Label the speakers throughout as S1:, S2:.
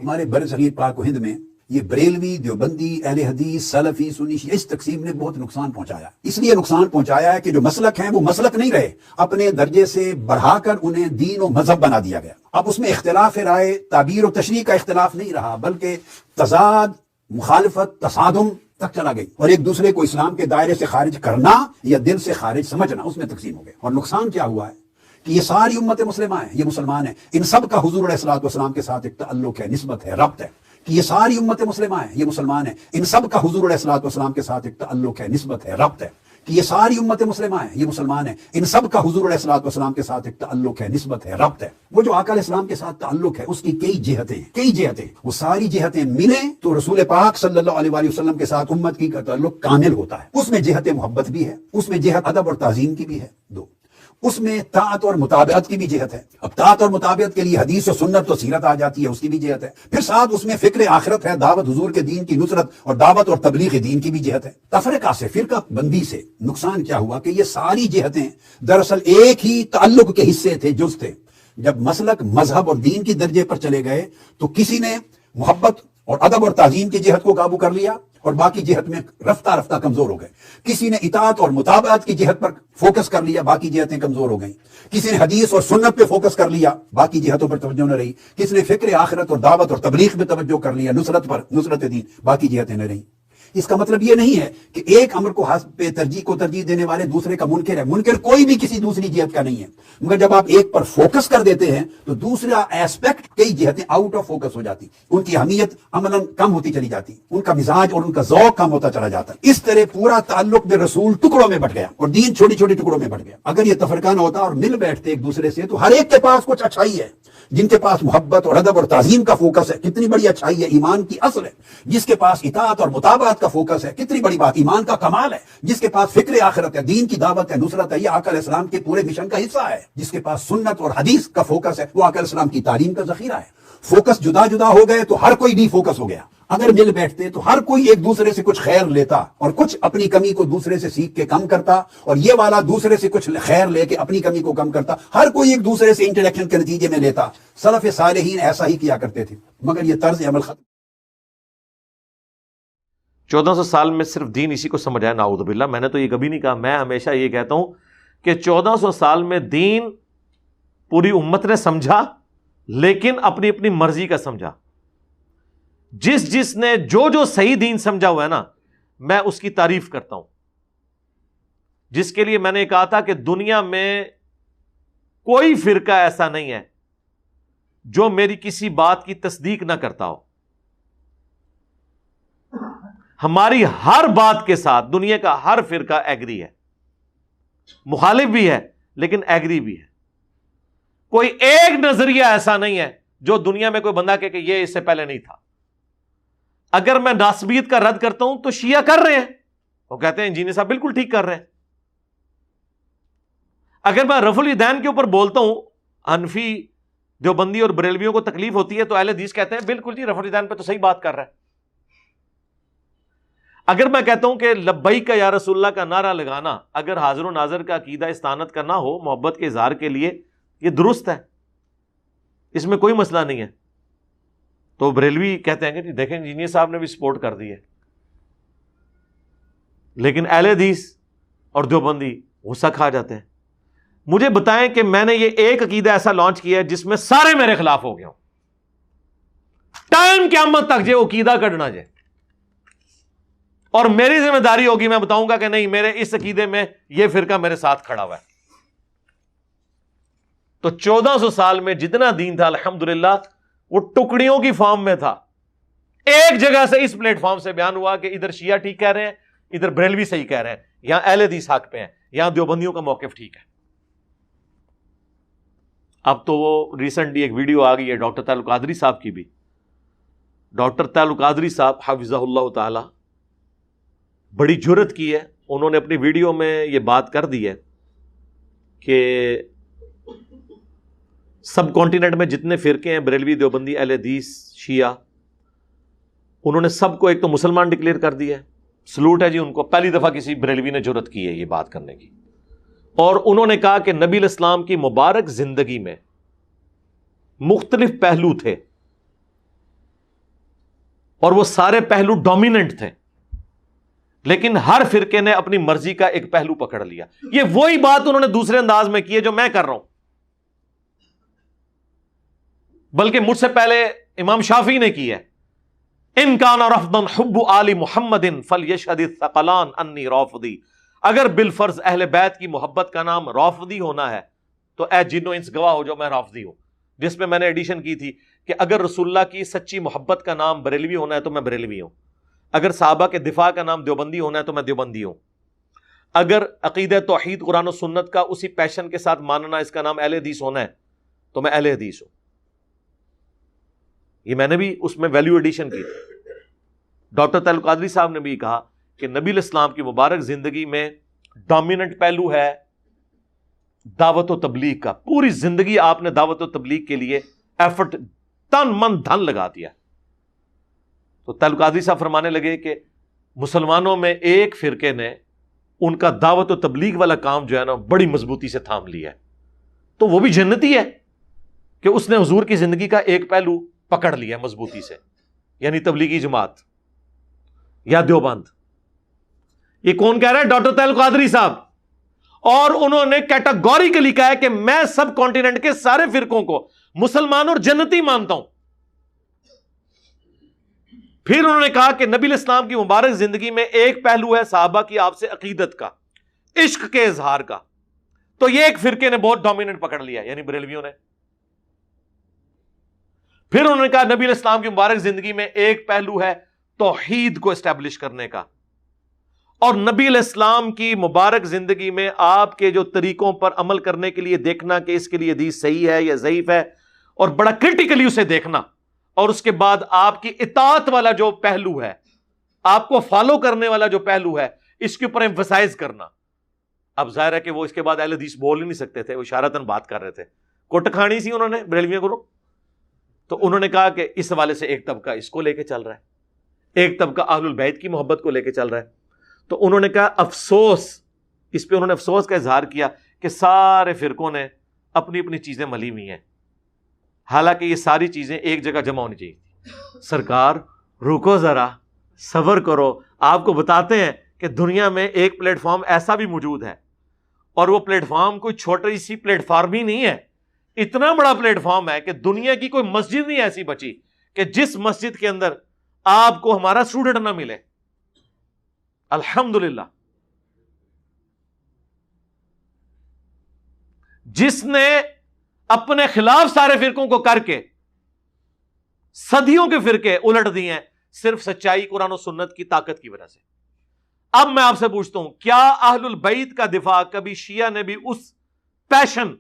S1: ہمارے برصغیر پاک و ہند میں یہ بریلوی، دیوبندی، اہل حدیث، سلفی، سنی، شیعہ، اس تقسیم نے بہت نقصان پہنچایا. اس لیے نقصان پہنچایا ہے کہ جو مسلک ہیں وہ مسلک نہیں رہے، اپنے درجے سے بڑھا کر انہیں دین و مذہب بنا دیا گیا. اب اس میں اختلاف رائے، تعبیر و تشریح کا اختلاف نہیں رہا، بلکہ تضاد، مخالفت، تصادم تک چلا گئی، اور ایک دوسرے کو اسلام کے دائرے سے خارج کرنا یا دل سے خارج سمجھنا، اس میں تقسیم ہو گئے. اور نقصان کیا ہوا ہے کہ یہ ساری امت مسلمہ ہیں، یہ مسلمان ہیں، ان سب کا حضور علیہ الصلوۃ والسلام کے ساتھ ایک تعلق ہے، نسبت ہے، ربط ہے. کہ یہ ساری امت مسلمہ ہیں، یہ مسلمان ہیں، ان سب کا حضور علیہ الصلوۃ والسلام کے ساتھ ایک تعلق ہے، نسبت ہے، ربط ہے. کہ یہ ساری امت مسلمہ ہیں، یہ مسلمان ہیں، ان سب کا حضور علیہ الصلوۃ والسلام کے ساتھ ایک تعلق ہے، نسبت ہے، ربط ہے. وہ جو آقا علیہ السلام کے ساتھ تعلق ہے اس کی کئی جہتیں، وہ ساری جہتیں ملیں تو رسول پاک صلی اللہ علیہ وآلہ وسلم کے ساتھ امت کی تعلق کامل ہوتا ہے. اس میں جہت محبت بھی ہے، اس میں جہت ادب اور تعظیم کی بھی ہے. دو، اس میں طاعت اور مطابعت کی بھی جہت ہے. اب طاعت اور مطابعت کے لیے حدیث و سنت و سیرت آ جاتی ہے، اس کی بھی جہت ہے. پھر ساتھ اس میں فکر آخرت ہے، دعوت حضور کے دین کی نصرت اور دعوت اور تبلیغ دین کی بھی جہت ہے. تفرقہ سے، فرقہ بندی سے نقصان کیا ہوا کہ یہ ساری جہتیں دراصل ایک ہی تعلق کے حصے تھے، جز تھے. جب مسلک، مذہب اور دین کی درجے پر چلے گئے تو کسی نے محبت اور ادب اور تعظیم کی جہت کو قابو کر لیا اور باقی جہت میں رفتہ رفتہ کمزور ہو گئے. کسی نے اطاعت اور مطابعت کی جہت پر فوکس کر لیا، باقی جہتیں کمزور ہو گئیں. کسی نے حدیث اور سنت پہ فوکس کر لیا، باقی جہتوں پر توجہ نہ رہی. کسی نے فکر آخرت اور دعوت اور تبلیغ پہ توجہ کر لیا، نصرت دین، باقی جہتیں نہ رہیں. اس کا مطلب یہ نہیں ہے کہ ایک امر کو پہ ترجیح دینے والے دوسرے کا منکر ہے. منکر کوئی بھی کسی دوسری جہت کا نہیں ہے، مگر جب آپ ایک پر فوکس کر دیتے ہیں تو دوسرا ایسپیکٹ، کئی جہتیں آؤٹ آف فوکس ہو جاتی، ان کی اہمیت عملاً کم ہوتی چلی جاتی، ان کا مزاج اور ان کا ذوق کم ہوتا چلا جاتا. اس طرح پورا تعلق بالرسول ٹکڑوں میں بٹ گیا اور دین چھوٹی چھوٹی ٹکڑوں میں بٹ گیا. اگر یہ تفرقہ نہ ہوتا اور مل بیٹھتے ایک دوسرے سے تو ہر ایک کے پاس کچھ اچھائی ہے. جن کے پاس محبت اور ادب اور تعظیم کا فوکس ہے، کتنی بڑی اچھائی ہے، ایمان کی اصل ہے. جس کے پاس اطاعت اور مطابعت کا فوکس ہے، کتنی بڑی بات، ایمان کا کمال ہے. جس کے پاس فکر آخرت ہے، دین کی دعوت ہے، نصرت ہے، یہ آقا علیہ السلام کے پورے مشن کا حصہ ہے. جس کے پاس سنت اور حدیث کا فوکس ہے، وہ آقا علیہ السلام کی تعلیم کا ذخیرہ ہے. فوکس جدا جدا ہو گئے تو ہر کوئی ڈی فوکس ہو گیا. اگر مل بیٹھتے تو ہر کوئی ایک دوسرے سے کچھ خیر لیتا اور کچھ اپنی کمی کو دوسرے سے سیکھ کے کم کرتا، اور یہ والا دوسرے سے کچھ خیر لے کے اپنی کمی کو کم کرتا. ہر کوئی ایک دوسرے سے انٹریکشن کے نتیجے میں لیتا. سلف صالحین ایسا ہی کیا کرتے تھے، مگر یہ طرز عمل ختم.
S2: 1400 سال میں صرف دین اسی کو سمجھایا، نعوذ باللہ. میں نے تو یہ کبھی نہیں کہا. میں ہمیشہ یہ کہتا ہوں کہ 1400 سال میں دین پوری امت نے سمجھا، لیکن اپنی اپنی مرضی کا سمجھا. جس نے جو صحیح دین سمجھا ہوا ہے نا، میں اس کی تعریف کرتا ہوں. جس کے لیے میں نے کہا تھا کہ دنیا میں کوئی فرقہ ایسا نہیں ہے جو میری کسی بات کی تصدیق نہ کرتا ہو. ہماری ہر بات کے ساتھ دنیا کا ہر فرقہ ایگری ہے، مخالف بھی ہے لیکن ایگری بھی ہے. کوئی ایک نظریہ ایسا نہیں ہے جو دنیا میں کوئی بندہ کہ یہ اس سے پہلے نہیں تھا. اگر میں ناسبیت کا رد کرتا ہوں تو شیعہ کر رہے ہیں، وہ کہتے ہیں انجینئر صاحب بالکل ٹھیک کر رہے ہیں. اگر میں رفع الیدین کے اوپر بولتا ہوں، حنفی، دیوبندی اور بریلویوں کو تکلیف ہوتی ہے تو اہل حدیث کہتے ہیں بالکل جی رفع الیدین پہ تو صحیح بات کر رہا ہے. اگر میں کہتا ہوں کہ لبیک یا رسول اللہ کا نعرہ لگانا اگر حاضر و ناظر کا عقیدہ استعانت کرنا ہو محبت کے اظہار کے لیے، یہ درست ہے، اس میں کوئی مسئلہ نہیں ہے، تو بریلوی کہتے ہیں کہ جی دیکھیں انجینئر صاحب نے بھی سپورٹ کر دی ہے. لیکن اہل حدیث اور دیوبندی غصہ کھا جاتے ہیں. مجھے بتائیں کہ میں نے یہ ایک عقیدہ ایسا لانچ کیا ہے جس میں سارے میرے خلاف ہو گئے ہوں. ٹائم قیامت تک جو عقیدہ کڈنا جائے، اور میری ذمہ داری ہوگی میں بتاؤں گا کہ نہیں میرے اس عقیدے میں یہ فرقہ میرے ساتھ کھڑا ہوا ہے. تو 1400 سال میں جتنا دین تھا الحمدللہ وہ ٹکڑیوں کی فارم میں تھا. ایک جگہ سے اس پلیٹ فارم سے بیان ہوا کہ ادھر شیعہ ٹھیک کہہ رہے ہیں، ادھر بریلوی صحیح کہہ رہے ہیں، یہاں اہل حدیث حق پہ ہیں، یہاں دیوبندیوں کا موقف ٹھیک ہے. اب تو وہ ریسنٹلی ایک ویڈیو آ گئی ہے ڈاکٹر تعلق قادری صاحب کی بھی. ڈاکٹر تعلق قادری صاحب حفظہ اللہ تعالی بڑی جرت کی ہے، انہوں نے اپنی ویڈیو میں یہ بات کر دی ہے کہ سب کانٹیننٹ میں جتنے فرقے ہیں بریلوی، دیوبندی، اہل حدیث، شیعہ، انہوں نے سب کو ایک تو مسلمان ڈکلیئر کر دیا ہے. سلوٹ ہے جی ان کو، پہلی دفعہ کسی بریلوی نے جرت کی ہے یہ بات کرنے کی. اور انہوں نے کہا کہ نبی علیہ السلام کی مبارک زندگی میں مختلف پہلو تھے اور وہ سارے پہلو ڈومیننٹ تھے، لیکن ہر فرقے نے اپنی مرضی کا ایک پہلو پکڑ لیا. یہ وہی بات انہوں نے دوسرے انداز میں کی ہے جو میں کر رہا ہوں، بلکہ مجھ سے پہلے امام شافعی نے کی ہے. ان کان رفضا حب آل محمد فلیشہد الثقلان انی رافضی. اگر بالفرض اہل بیت کی محبت کا نام رافضی ہونا ہے تو اے جن و انس گواہ ہو جو میں رافضی ہوں، جس میں نے ایڈیشن کی تھی کہ اگر رسول اللہ کی سچی محبت کا نام بریلوی ہونا ہے تو میں بریلوی ہوں، اگر صحابہ کے دفاع کا نام دیوبندی ہونا ہے تو میں دیوبندی ہوں، اگر عقیدہ توحید قرآن و سنت کا اسی پیشن کے ساتھ ماننا اس کا نام اہل حدیث ہونا ہے تو میں اہل حدیث ہوں. یہ میں نے بھی اس میں ویلیو ایڈیشن کی تھی. ڈاکٹر طاہر القادری صاحب نے بھی کہا کہ نبی الاسلام کی مبارک زندگی میں ڈومیننٹ پہلو ہے دعوت و تبلیغ کا. پوری زندگی آپ نے دعوت و تبلیغ کے لیے ایفرٹ تن من دھن لگا دیا. تو طاہر القادری صاحب فرمانے لگے کہ مسلمانوں میں ایک فرقے نے ان کا دعوت و تبلیغ والا کام جو ہے نا بڑی مضبوطی سے تھام لیا ہے، تو وہ بھی جنتی ہے کہ اس نے حضور کی زندگی کا ایک پہلو پکڑ لیا مضبوطی سے، یعنی تبلیغی جماعت یا دیوبند. یہ کون کہہ رہا ہے؟ ڈاکٹر طاہر القادری صاحب. اور انہوں نے کیٹاگوریکلی کہا ہے کہ میں سب کانٹیننٹ کے سارے فرقوں کو مسلمان اور جنتی مانتا ہوں. پھر انہوں نے کہا کہ نبی الاسلام کی مبارک زندگی میں ایک پہلو ہے صحابہ کی آپ سے عقیدت کا، عشق کے اظہار کا، تو یہ ایک فرقے نے بہت ڈومیننٹ پکڑ لیا، یعنی بریلویوں نے. پھر انہوں نے کہا نبی الاسلام کی مبارک زندگی میں ایک پہلو ہے توحید کو اسٹیبلش کرنے کا، اور نبی علیہ السلام کی مبارک زندگی میں آپ کے جو طریقوں پر عمل کرنے کے لیے دیکھنا کہ اس کے لیے حدیث صحیح ہے یا ضعیف ہے، اور بڑا کرٹیکلی اسے دیکھنا، اور اس کے بعد آپ کی اطاعت والا جو پہلو ہے، آپ کو فالو کرنے والا جو پہلو ہے، اس کے اوپر ایمفسائز کرنا. اب ظاہر ہے کہ وہ اس کے بعد اہل حدیث بول ہی نہیں سکتے تھے، وہ اشارتاً بات کر رہے تھے، کٹ کھانی سی انہوں نے بریلویوں کو. تو انہوں نے کہا کہ اس حوالے سے ایک طبقہ اس کو لے کے چل رہا ہے، ایک طبقہ اہل البیت کی محبت کو لے کے چل رہا ہے. تو انہوں نے کہا افسوس، اس پہ انہوں نے افسوس کا اظہار کیا کہ سارے فرقوں نے اپنی اپنی چیزیں ملی ہوئی ہیں، حالانکہ یہ ساری چیزیں ایک جگہ جمع ہونی چاہیے. سرکار رکو ذرا، صبر کرو، آپ کو بتاتے ہیں کہ دنیا میں ایک پلیٹ فارم ایسا بھی موجود ہے، اور وہ پلیٹ فارم کوئی چھوٹی سی پلیٹ فارم ہی نہیں ہے، اتنا بڑا پلیٹ فارم ہے کہ دنیا کی کوئی مسجد نہیں ایسی بچی کہ جس مسجد کے اندر آپ کو ہمارا اسٹوڈنٹ نہ ملے. الحمدللہ. جس نے اپنے خلاف سارے فرقوں کو کر کے صدیوں کے فرقے الٹ دیے ہیں صرف سچائی قرآن و سنت کی طاقت کی وجہ سے. اب میں آپ سے پوچھتا ہوں، کیا اہل البیت کا دفاع کبھی شیعہ نے بھی اس پیشن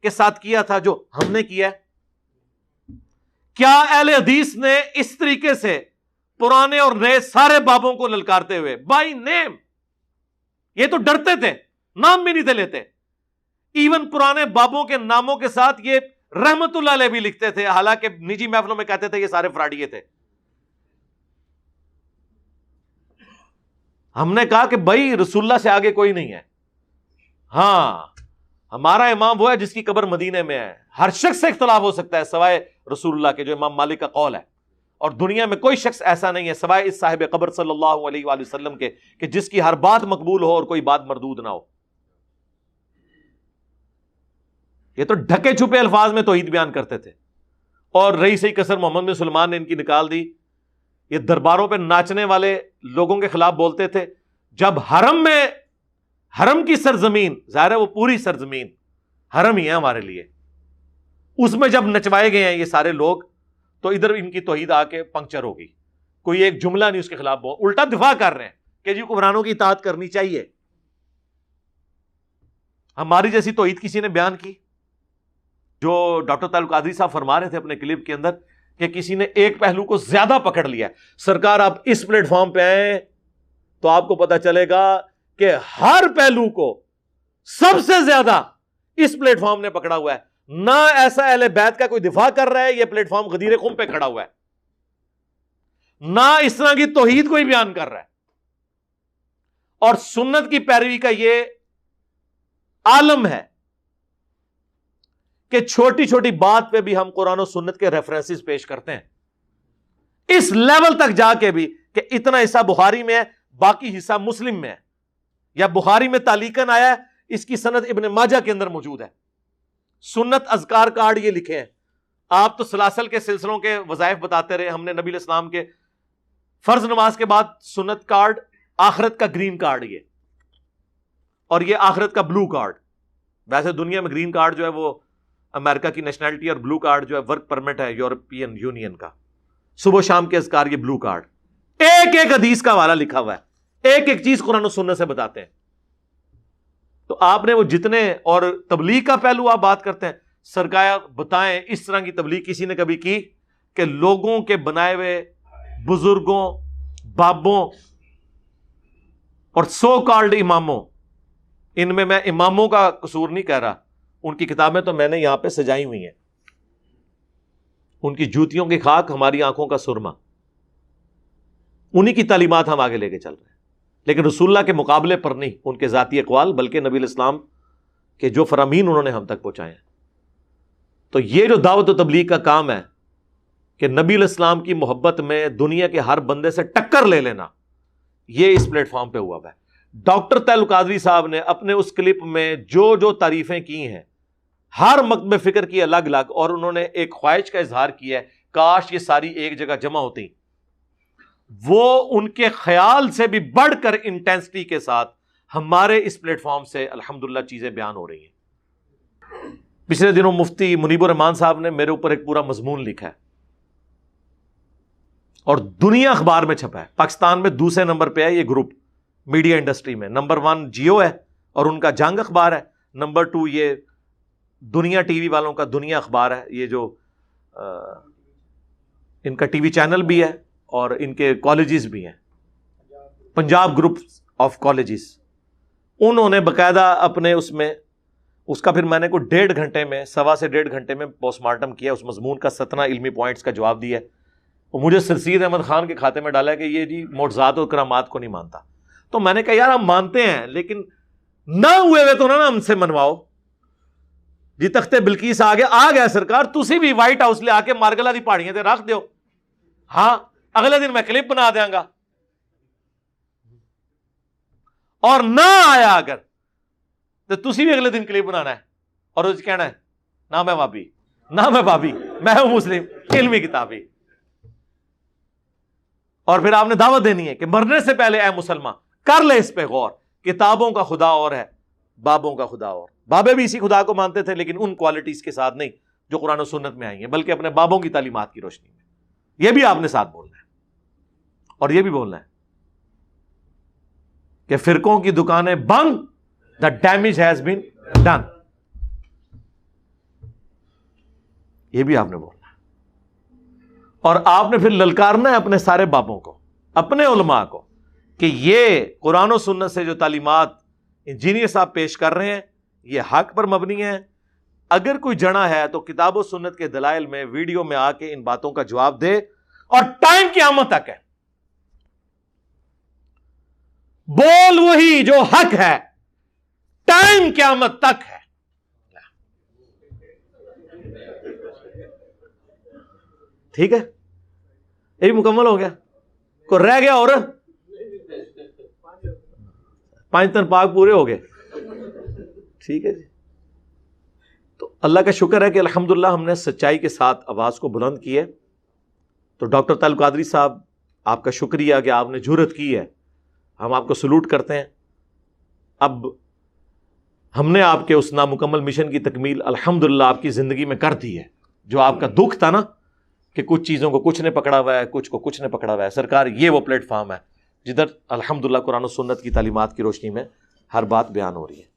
S2: کے ساتھ کیا تھا جو ہم نے کیا ہے؟ کیا اہل حدیث نے اس طریقے سے پرانے اور نئے سارے بابوں کو للکارتے ہوئے بائی نیم، یہ تو ڈرتے تھے، نام بھی نہیں تھے لیتے، ایون پرانے بابوں کے ناموں کے ساتھ یہ رحمت اللہ علیہ بھی لکھتے تھے، حالانکہ نجی محفلوں میں کہتے تھے یہ سارے فراڈیے تھے. ہم نے کہا کہ بھائی رسول اللہ سے آگے کوئی نہیں ہے. ہاں، ہمارا امام وہ ہے جس کی قبر مدینے میں ہے. ہر شخص سے اختلاف ہو سکتا ہے سوائے رسول اللہ کے، جو امام مالک کا قول ہے، اور دنیا میں کوئی شخص ایسا نہیں ہے سوائے اس صاحب قبر صلی اللہ علیہ وآلہ وسلم کے کہ جس کی ہر بات مقبول ہو اور کوئی بات مردود نہ ہو. یہ تو ڈھکے چھپے الفاظ میں توحید بیان کرتے تھے، اور رئیس قصر محمد بن سلمان نے ان کی نکال دی. یہ درباروں پہ ناچنے والے لوگوں کے خلاف بولتے تھے. جب حرم کی سرزمین، ظاہر ہے وہ پوری سرزمین حرم ہی ہے ہمارے لیے، اس میں جب نچوائے گئے ہیں یہ سارے لوگ، تو ادھر ان کی توحید آ کے پنکچر ہو گئی. کوئی ایک جملہ نہیں اس کے خلاف بول، الٹا دفاع کر رہے ہیں کہ جی حکمرانوں کی اطاعت کرنی چاہیے. ہماری جیسی توحید کسی نے بیان کی؟ جو ڈاکٹر طاہر القادری صاحب فرما رہے تھے اپنے کلپ کے اندر کہ کسی نے ایک پہلو کو زیادہ پکڑ لیا. سرکار آپ اس پلیٹ فارم پہ آئیں تو آپ کو پتا چلے گا کہ ہر پہلو کو سب سے زیادہ اس پلیٹ فارم نے پکڑا ہوا ہے. نہ ایسا اہل بیت کا کوئی دفاع کر رہا ہے، یہ پلیٹ فارم غدیر خم پہ کھڑا ہوا ہے، نہ اس طرح کی توحید کوئی بیان کر رہا ہے. اور سنت کی پیروی کا یہ عالم ہے کہ چھوٹی چھوٹی بات پہ بھی ہم قرآن و سنت کے ریفرنسز پیش کرتے ہیں. اس لیول تک جا کے بھی کہ اتنا حصہ بخاری میں ہے، باقی حصہ مسلم میں ہے، یا بخاری میں تعلیقاً آیا ہے، اس کی سند ابن ماجہ کے اندر موجود ہے۔ سنت اذکار کارڈ یہ لکھے ہیں۔ آپ تو سلاسل کے سلسلوں کے وظائف بتاتے رہے، ہم نے نبی علیہ السلام کے فرض نماز کے بعد سنت کارڈ، آخرت کا گرین کارڈ یہ، اور یہ آخرت کا بلو کارڈ۔ ویسے دنیا میں گرین کارڈ جو ہے وہ امریکہ کی نیشنلٹی، اور بلو کارڈ جو ہے ورک پرمٹ ہے یورپین یونین کا۔ صبح و شام کے اذکار، یہ بلو کارڈ، ایک ایک حدیث کا حوالہ لکھا ہوا ہے، ایک ایک چیز قرآن و سنت سے بتاتے ہیں۔ تو آپ نے وہ جتنے، اور تبلیغ کا پہلو آپ بات کرتے ہیں، سرکار بتائیں اس طرح کی تبلیغ کسی نے کبھی کی کہ لوگوں کے بنائے ہوئے بزرگوں، بابوں اور سو کالڈ اماموں، ان میں اماموں کا قصور نہیں کہہ رہا، ان کی کتابیں تو میں نے یہاں پہ سجائی ہوئی ہیں، ان کی جوتیوں کی خاک ہماری آنکھوں کا سرما، انہی کی تعلیمات ہم آگے لے کے چل رہے ہیں، لیکن رسول اللہ کے مقابلے پر نہیں ان کے ذاتی اقوال، بلکہ نبی علیہ السلام کے جو فرامین انہوں نے ہم تک پہنچائے ہیں۔ تو یہ جو دعوت و تبلیغ کا کام ہے کہ نبی علیہ السلام کی محبت میں دنیا کے ہر بندے سے ٹکر لے لینا، یہ اس پلیٹ فارم پہ ہوا ہے۔ ڈاکٹر طاہر القادری صاحب نے اپنے اس کلپ میں جو جو تعریفیں کی ہیں ہر مکتب فکر کی الگ الگ، اور انہوں نے ایک خواہش کا اظہار کیا ہے کاش یہ ساری ایک جگہ جمع ہوتی، وہ ان کے خیال سے بھی بڑھ کر انٹینسٹی کے ساتھ ہمارے اس پلیٹ فارم سے الحمدللہ چیزیں بیان ہو رہی ہیں۔ پچھلے دنوں مفتی منیب الرحمان صاحب نے میرے اوپر ایک پورا مضمون لکھا ہے اور دنیا اخبار میں چھپا ہے۔ پاکستان میں دوسرے نمبر پہ ہے یہ گروپ میڈیا انڈسٹری میں، نمبر 1 جیو ہے اور ان کا جنگ اخبار ہے، نمبر 2 یہ دنیا ٹی وی والوں کا دنیا اخبار ہے، یہ جو ان کا ٹی وی چینل بھی ہے اور ان کے کالجز بھی ہیں، پنجاب گروپ آف کالجز۔ انہوں نے باقاعدہ اپنے اس کا پھر میں نے کوئی 1.5 گھنٹے میں، 1.25 سے 1.5 گھنٹے میں پوسٹ مارٹم کیا، اس مضمون کا 17 علمی پوائنٹس کا جواب دیا ہے، اور مجھے سرسید احمد خان کے کھاتے میں ڈالا ہے کہ یہ جی معجزات اور کرامات کو نہیں مانتا۔ تو میں نے کہا یار ہم مانتے ہیں لیکن نہ ہوئے ہوئے تو نہ ہم سے منواؤ جی۔ تختے بلقیس آ گیا سرکار، تسی بھی وائٹ ہاؤس لے آ کے مارگلا دی پہاڑیاں تے رکھ دیو، ہاں اگلے دن میں کلپ بنا دیاں گا، اور نہ آیا اگر تو تسی بھی اگلے دن کلپ بنانا ہے اور اس کہنا ہے نہ میں بابی، نہ میں بابی، میں ہوں مسلم، علمی کتابی۔ اور پھر آپ نے دعوت دینی ہے کہ مرنے سے پہلے اے مسلمان کر لے اس پہ غور، کتابوں کا خدا اور ہے، بابوں کا خدا اور۔ بابے بھی اسی خدا کو مانتے تھے لیکن ان کوالٹیز کے ساتھ نہیں جو قرآن و سنت میں آئی ہیں، بلکہ اپنے بابوں کی تعلیمات کی روشنی میں۔ یہ بھی آپ نے ساتھ بولنا ہے، اور یہ بھی بولنا ہے کہ فرقوں کی دکانیں بند، the damage has been done، یہ بھی آپ نے بولنا ہے۔ اور آپ نے پھر للکارنا ہے اپنے سارے بابوں کو، اپنے علماء کو، کہ یہ قرآن و سنت سے جو تعلیمات انجینئر صاحب پیش کر رہے ہیں یہ حق پر مبنی ہے، اگر کوئی جڑا ہے تو کتاب و سنت کے دلائل میں ویڈیو میں آ کے ان باتوں کا جواب دے، اور ٹائم قیامت تک ہے، بول وہی جو حق ہے، ٹائم قیامت تک ہے۔ ٹھیک ہے، یہ مکمل ہو گیا، کو رہ گیا اور 5 تن پاک پورے ہو گئے، ٹھیک ہے جی۔ تو اللہ کا شکر ہے کہ الحمدللہ ہم نے سچائی کے ساتھ آواز کو بلند کی ہے۔ تو ڈاکٹر طاہر القادری صاحب آپ کا شکریہ کہ آپ نے جرأت کی ہے، ہم آپ کو سلوٹ کرتے ہیں۔ اب ہم نے آپ کے اس نامکمل مشن کی تکمیل الحمدللہ آپ کی زندگی میں کر دی ہے۔ جو آپ کا دکھ تھا نا کہ کچھ چیزوں کو کچھ نے پکڑا ہوا ہے، کچھ کو کچھ نے پکڑا ہوا ہے، سرکار یہ وہ پلیٹ فارم ہے جدھر الحمدللہ قرآن و سنت کی تعلیمات کی روشنی میں ہر بات بیان ہو رہی ہے۔